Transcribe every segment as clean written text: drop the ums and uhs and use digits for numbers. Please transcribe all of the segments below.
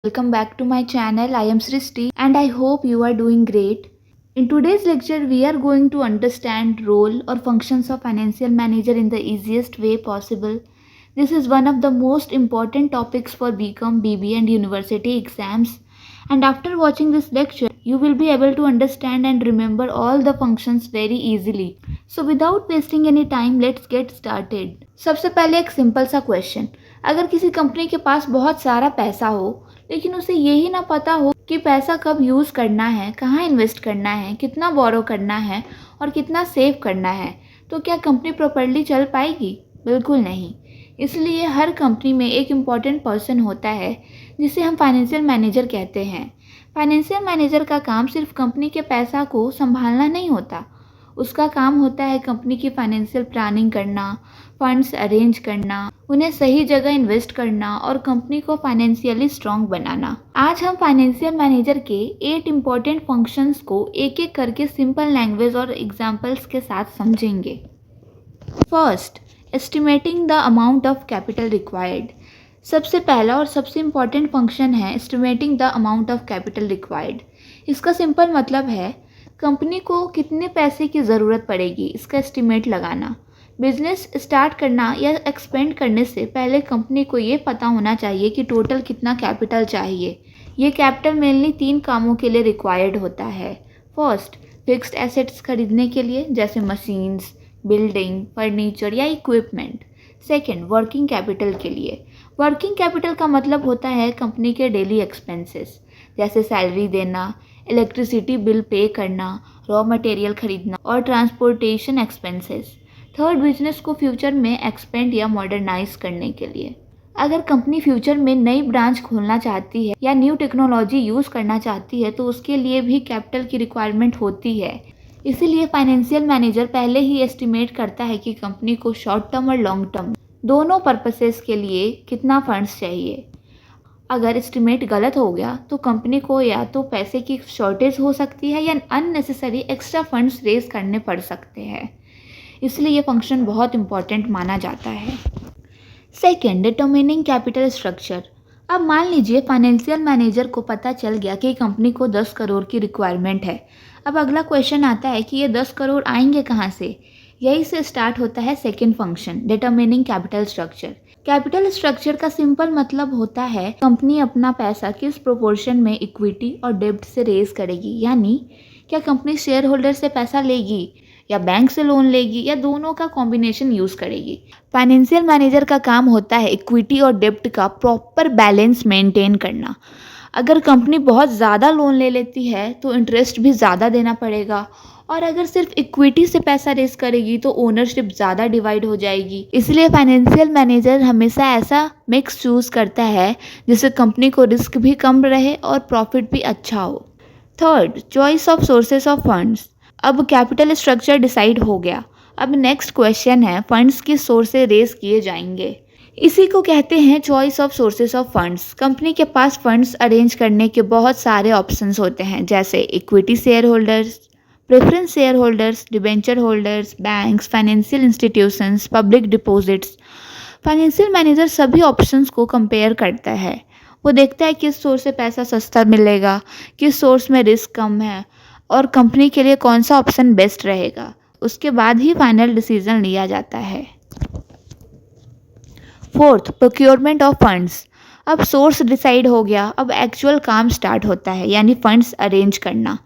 Welcome back to my channel. I am Srishti and I hope you are doing great. In today's lecture, we are going to understand role or functions of financial manager in the easiest way possible. This is one of the most important topics for BCom, BBA and university exams. And after watching this lecture, you will be able to understand and remember all the functions very easily. So without wasting any time, let's get started. सबसे पहले एक simple सा question, अगर किसी company के पास बहुत सारा पैसा हो लेकिन उसे यही ना पता हो कि पैसा कब यूज़ करना है, कहाँ इन्वेस्ट करना है, कितना बोरो करना है और कितना सेव करना है, तो क्या कंपनी प्रॉपर्ली चल पाएगी? बिल्कुल नहीं। इसलिए हर कंपनी में एक इम्पॉर्टेंट पर्सन होता है जिसे हम फाइनेंशियल मैनेजर कहते हैं। फाइनेंशियल मैनेजर का काम सिर्फ कंपनी के पैसा को संभालना नहीं होता, उसका काम होता है कंपनी की फाइनेंशियल प्लानिंग करना, फंड्स अरेंज करना, उन्हें सही जगह इन्वेस्ट करना और कंपनी को फाइनेंशियली स्ट्रॉन्ग बनाना। आज हम फाइनेंशियल मैनेजर के 8 इम्पॉर्टेंट फंक्शंस को एक एक करके सिंपल लैंग्वेज और एग्जांपल्स के साथ समझेंगे। First, estimating the amount of capital required. सबसे पहला और सबसे इम्पॉर्टेंट फंक्शन है estimating the amount of capital required. इसका सिंपल मतलब है कंपनी को कितने पैसे की ज़रूरत पड़ेगी इसका एस्टिमेट लगाना। बिजनेस स्टार्ट करना या एक्सपेंड करने से पहले कंपनी को ये पता होना चाहिए कि टोटल कितना कैपिटल चाहिए। ये कैपिटल मेनली 3 कामों के लिए रिक्वायर्ड होता है। फर्स्ट, फिक्स्ड एसेट्स खरीदने के लिए जैसे मशीन्स, बिल्डिंग, फर्नीचर या इक्विपमेंट। सेकेंड, वर्किंग कैपिटल के लिए। वर्किंग कैपिटल का मतलब होता है कंपनी के डेली एक्सपेंसेस जैसे सैलरी देना, इलेक्ट्रिसिटी बिल पे करना, रॉ मटेरियल खरीदना और ट्रांसपोर्टेशन एक्सपेंसेस। थर्ड, बिजनेस को फ्यूचर में एक्सपेंड या मॉडर्नाइज करने के लिए। अगर कंपनी फ्यूचर में नई ब्रांच खोलना चाहती है या न्यू टेक्नोलॉजी यूज़ करना चाहती है तो उसके लिए भी कैपिटल की रिक्वायरमेंट होती है। इसीलिए फाइनेंशियल मैनेजर पहले ही एस्टिमेट करता है कि कंपनी को शॉर्ट टर्म और लॉन्ग टर्म दोनों पर्पसेस के लिए कितना फंड्स चाहिए। अगर एस्टिमेट गलत हो गया तो कंपनी को या तो पैसे की शॉर्टेज हो सकती है या अननेसेसरी एक्स्ट्रा फंड्स रेज करने पड़ सकते हैं। इसलिए ये फंक्शन बहुत इंपॉर्टेंट माना जाता है। Second, determining capital structure. अब मान लीजिए फाइनेंशियल मैनेजर को पता चल गया कि कंपनी को 10 करोड़ की रिक्वायरमेंट है। अब अगला क्वेश्चन आता है कि ये 10 करोड़ आएंगे कहाँ से। यही से स्टार्ट होता है second function, determining capital structure. Capital structure का सिंपल मतलब होता है कंपनी अपना पैसा किस प्रोपोर्शन में इक्विटी और डेब्ट से रेज करेगी, यानी क्या कंपनी शेयर होल्डर से पैसा लेगी या बैंक से लोन लेगी या दोनों का कॉम्बिनेशन यूज़ करेगी। फाइनेंशियल मैनेजर का काम होता है इक्विटी और डेब्ट का प्रॉपर बैलेंस मेंटेन करना। अगर कंपनी बहुत ज़्यादा लोन ले लेती है तो इंटरेस्ट भी ज़्यादा देना पड़ेगा और अगर सिर्फ इक्विटी से पैसा रेस करेगी तो ओनरशिप ज़्यादा डिवाइड हो जाएगी। इसलिए फाइनेंशियल मैनेजर हमेशा ऐसा मिक्स चूज़ करता है जिससे कंपनी को रिस्क भी कम रहे और प्रॉफिट भी अच्छा हो। Third, choice of sources of funds. अब कैपिटल स्ट्रक्चर डिसाइड हो गया, अब नेक्स्ट क्वेश्चन है फंड्स किस सोर्स से रेस किए जाएंगे। इसी को कहते हैं choice of sources of funds. Company के पास फंड्स अरेंज करने के बहुत सारे ऑप्शंस होते हैं जैसे equity share holders, preference share holders, debenture holders, banks, financial institutions, public deposits. Financial manager सभी ऑप्शंस को कंपेयर करता है। वो देखता है किस सोर्स से पैसा सस्ता मिलेगा, किस सोर्स में रिस्क कम है और कंपनी के लिए कौन सा ऑप्शन बेस्ट रहेगा। उसके बाद ही फाइनल डिसीजन लिया जाता है। Fourth, procurement of funds. अब सोर्स डिसाइड हो गया, अब एक्चुअल काम स्टार्ट होता है यानी फंड्स अरेंज करना।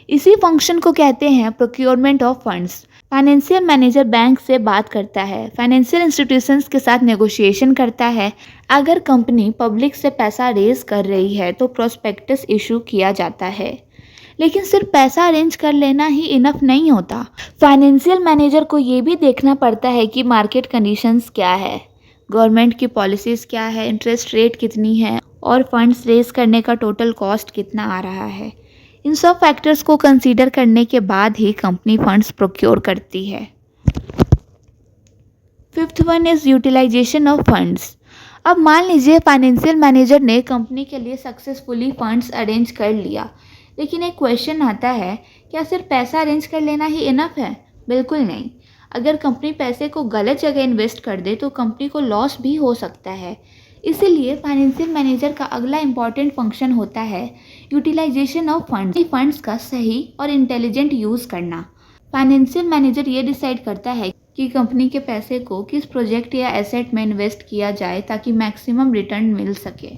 इसी फंक्शन को कहते हैं procurement of funds. Financial manager bank से बात करता है, फाइनेंशियल इंस्टीट्यूशंस के साथ नेगोशिएशन करता है। अगर कंपनी पब्लिक से पैसा रेज कर रही है तो प्रोस्पेक्टस इशू किया जाता है। लेकिन सिर्फ पैसा अरेंज कर लेना ही इनफ नहीं होता। फाइनेंशियल मैनेजर को ये भी देखना पड़ता है कि मार्केट कंडीशंस क्या है, गवर्नमेंट की पॉलिसीज़ क्या है, इंटरेस्ट रेट कितनी है और फंड्स रेज करने का टोटल कॉस्ट कितना आ रहा है। इन सब फैक्टर्स को कंसीडर करने के बाद ही कंपनी फंड्स प्रोक्योर करती है। Fifth one is utilization of funds. अब मान लीजिए फाइनेंशियल मैनेजर ने कंपनी के लिए सक्सेसफुली फंड्स अरेंज कर लिया, लेकिन एक क्वेश्चन आता है, क्या सिर्फ पैसा अरेंज कर लेना ही इनफ है? बिल्कुल नहीं। अगर कंपनी पैसे को गलत जगह इन्वेस्ट कर दे तो कंपनी को लॉस भी हो सकता है। इसीलिए फाइनेंशियल मैनेजर का अगला इम्पॉर्टेंट फंक्शन होता है यूटिलाइजेशन ऑफ फंड्स। फंड्स का सही और इंटेलिजेंट यूज़ करना। फाइनेंशियल मैनेजर ये डिसाइड करता है कि कंपनी के पैसे को किस प्रोजेक्ट या एसेट में इन्वेस्ट किया जाए ताकि मैक्सिमम रिटर्न मिल सके।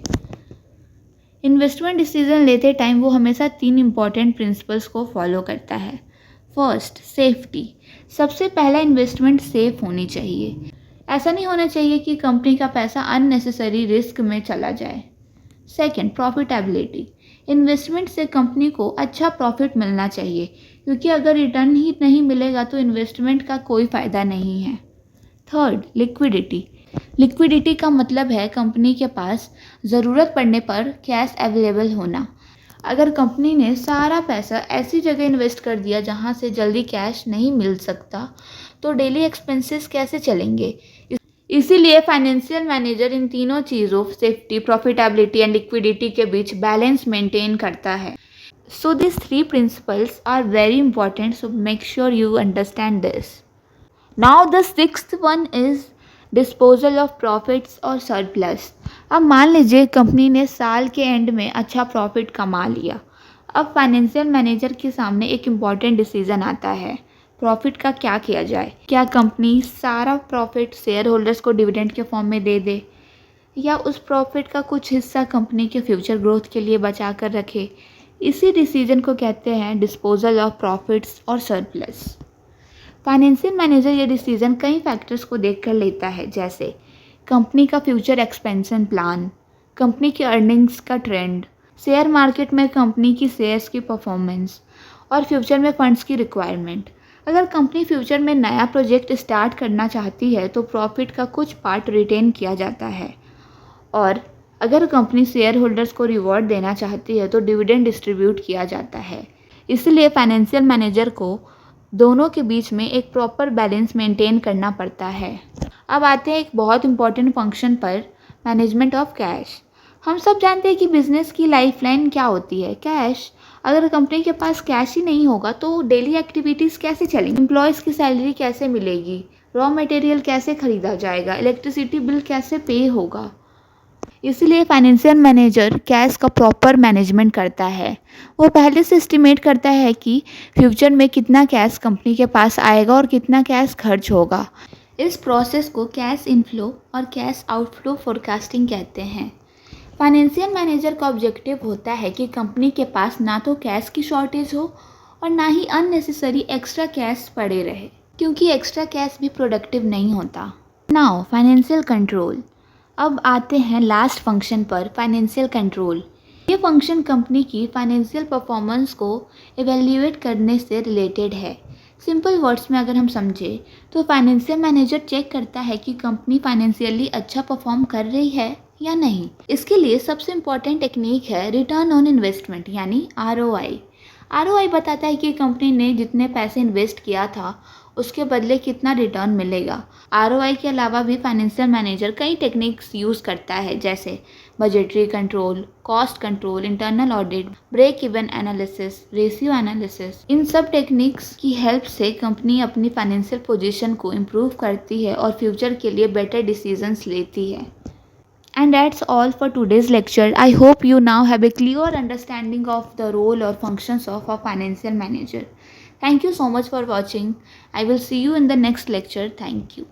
इन्वेस्टमेंट डिसीजन लेते टाइम वो हमेशा 3 इम्पॉर्टेंट प्रिंसिपल्स को फॉलो करता है। First, safety. सबसे पहला इन्वेस्टमेंट सेफ होनी चाहिए। ऐसा नहीं होना चाहिए कि कंपनी का पैसा अननेसेसरी रिस्क में चला जाए। Second, profitability. इन्वेस्टमेंट से कंपनी को अच्छा प्रॉफिट मिलना चाहिए, क्योंकि अगर रिटर्न ही नहीं मिलेगा तो इन्वेस्टमेंट का कोई फ़ायदा नहीं है। Third, liquidity. लिक्विडिटी का मतलब है कंपनी के पास ज़रूरत पड़ने पर कैश अवेलेबल होना। अगर कंपनी ने सारा पैसा ऐसी जगह इन्वेस्ट कर दिया जहां से जल्दी कैश नहीं मिल सकता, तो डेली एक्सपेंसेस कैसे चलेंगे। इसीलिए फाइनेंशियल मैनेजर इन तीनों चीज़ों सेफ्टी, प्रॉफिटेबिलिटी एंड लिक्विडिटी के बीच बैलेंस मेंटेन करता है। So this 3 principles are very important, so make sure you understand this. Now the 6th one is disposal of profits और सरप्लस। अब मान लीजिए कंपनी ने साल के एंड में अच्छा प्रॉफिट कमा लिया। अब फाइनेंशियल मैनेजर के सामने एक इम्पॉर्टेंट डिसीजन आता है, प्रॉफिट का क्या किया जाए। क्या कंपनी सारा प्रॉफिट शेयर होल्डर्स को डिविडेंड के फॉर्म में दे दे, या उस प्रॉफिट का कुछ हिस्सा कंपनी के फ्यूचर ग्रोथ के लिए बचा कर रखे। इसी डिसीजन को कहते हैं डिस्पोजल ऑफ प्रॉफिट्स और सरप्लस। फाइनेंशियल मैनेजर ये डिसीजन कई फैक्टर्स को देखकर लेता है, जैसे कंपनी का फ्यूचर एक्सपेंशन प्लान, कंपनी की अर्निंग्स का ट्रेंड, शेयर मार्केट में कंपनी की शेयर्स की परफॉर्मेंस और फ्यूचर में फंड्स की रिक्वायरमेंट। अगर कंपनी फ्यूचर में नया प्रोजेक्ट स्टार्ट करना चाहती है तो प्रॉफिट का कुछ पार्ट रिटेन किया जाता है, और अगर कंपनी शेयर होल्डर्स को रिवॉर्ड देना चाहती है तो डिविडेंड डिस्ट्रीब्यूट किया जाता है। इसलिए फाइनेंशियल मैनेजर को दोनों के बीच में एक प्रॉपर बैलेंस मेंटेन करना पड़ता है। अब आते हैं एक बहुत इंपॉर्टेंट फंक्शन पर, मैनेजमेंट ऑफ कैश। हम सब जानते हैं कि बिजनेस की लाइफलाइन क्या होती है, कैश। अगर कंपनी के पास कैश ही नहीं होगा तो डेली एक्टिविटीज़ कैसे चलेंगी, एम्प्लॉयज़ की सैलरी कैसे मिलेगी, रॉ मटेरियल कैसे खरीदा जाएगा, इलेक्ट्रिसिटी बिल कैसे पे होगा। इसलिए फाइनेंशियल मैनेजर कैश का प्रॉपर मैनेजमेंट करता है। वो पहले से एस्टिमेट करता है कि फ्यूचर में कितना कैश कंपनी के पास आएगा और कितना कैश खर्च होगा। इस प्रोसेस को कैश इनफ्लो और कैश आउटफ्लो फोरकास्टिंग कहते हैं। फाइनेंशियल मैनेजर का ऑब्जेक्टिव होता है कि कंपनी के पास ना तो कैश की शॉर्टेज हो और ना ही अननेसेसरी एक्स्ट्रा कैश पड़े रहे, क्योंकि एक्स्ट्रा कैश भी प्रोडक्टिव नहीं होता। Now financial control. अब आते हैं लास्ट फंक्शन पर, फाइनेंशियल कंट्रोल। ये फंक्शन कंपनी की फाइनेंशियल परफॉर्मेंस को एवेल्यूएट करने से रिलेटेड है। सिंपल वर्ड्स में अगर हम समझें तो फाइनेंशियल मैनेजर चेक करता है कि कंपनी फाइनेंशियली अच्छा परफॉर्म कर रही है या नहीं। इसके लिए सबसे इम्पॉर्टेंट टेक्निक है रिटर्न ऑन इन्वेस्टमेंट, यानी ROI। ROI बताता है कि कंपनी ने जितने पैसे इन्वेस्ट किया था उसके बदले कितना रिटर्न मिलेगा। ROI के अलावा भी फाइनेंशियल मैनेजर कई टेक्निक्स यूज़ करता है, जैसे budgetary control, cost control, internal audit, break even analysis, ratio analysis. इन सब टेक्निक्स की हेल्प से कंपनी अपनी फाइनेंशियल पोजीशन को इम्प्रूव करती है और फ्यूचर के लिए बेटर डिसीजंस लेती है। And that's all for today's lecture. I hope you now have a clear understanding of the role or functions of a financial manager. Thank you so much for watching. I will see you in the next lecture. Thank you.